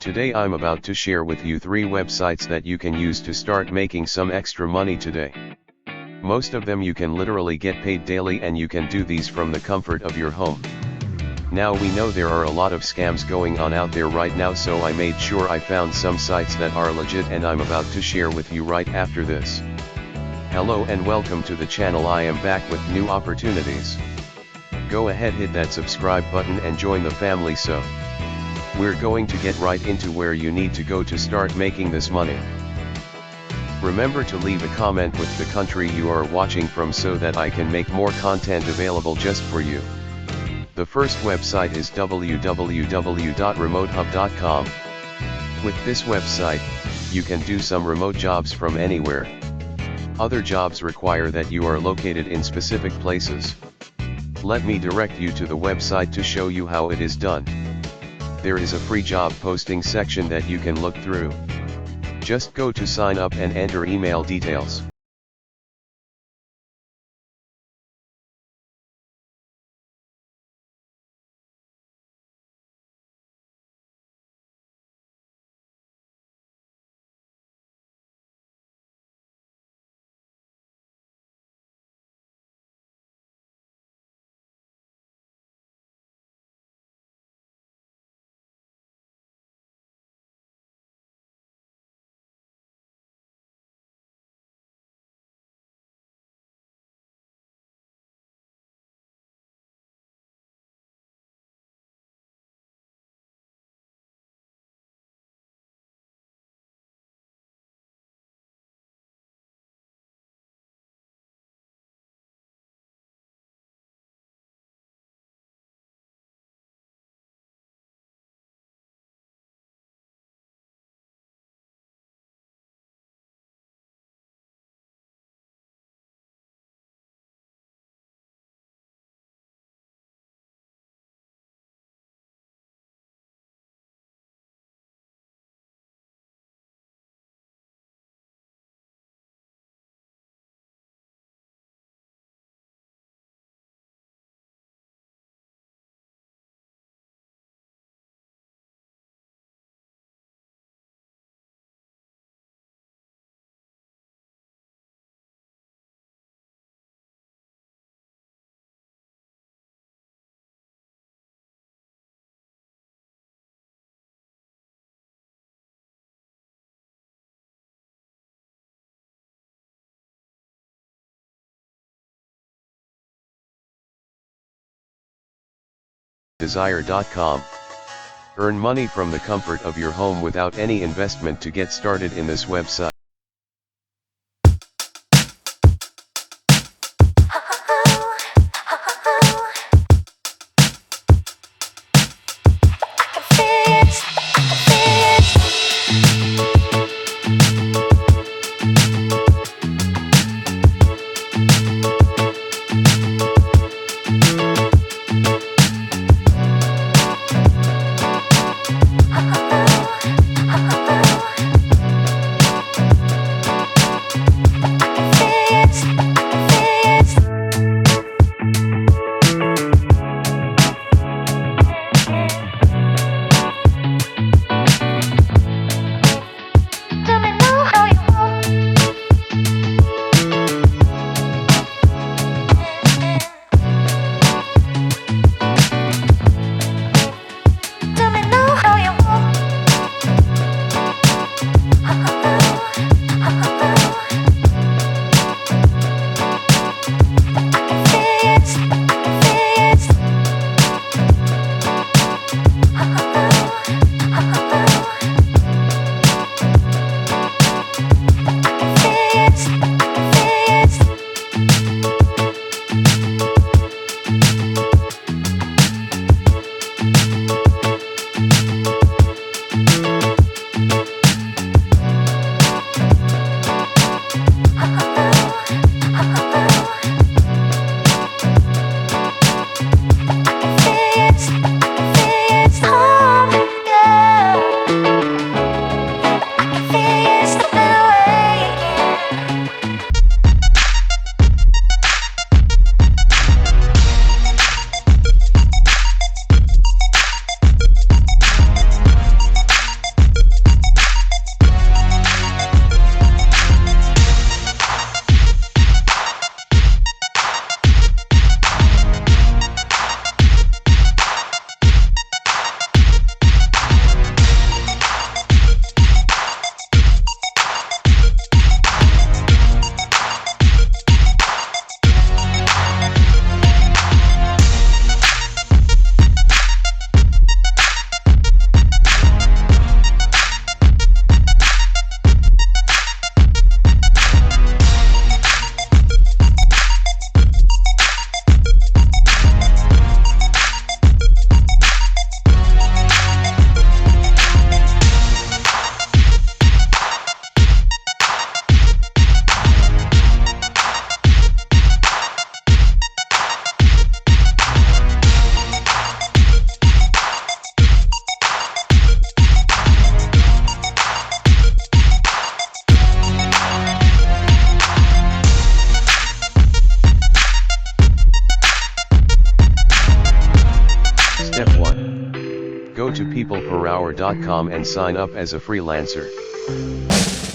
Today I'm about to share with you 3 websites that you can use to start making some extra money today. Most of them you can literally get paid daily, and you can do these from the comfort of your home. Now we know there are a lot of scams going on out there right now, so I made sure I found some sites that are legit, and I'm about to share with you right after this. Hello and welcome to the channel. I am back with new opportunities. Go ahead, hit that subscribe button and join the family. So we're going to get right into where you need to go to start making this money. Remember to leave a comment with the country you are watching from so that I can make more content available just for you. The first website is www.remotehub.com. With this website, you can do some remote jobs from anywhere. Other jobs require that you are located in specific places. Let me direct you to the website to show you how it is done. There is a free job posting section that you can look through. Just go to sign up and enter email details. Desire.com. Earn money from the comfort of your home without any investment. To get started in this website, contractor.com and sign up as a freelancer.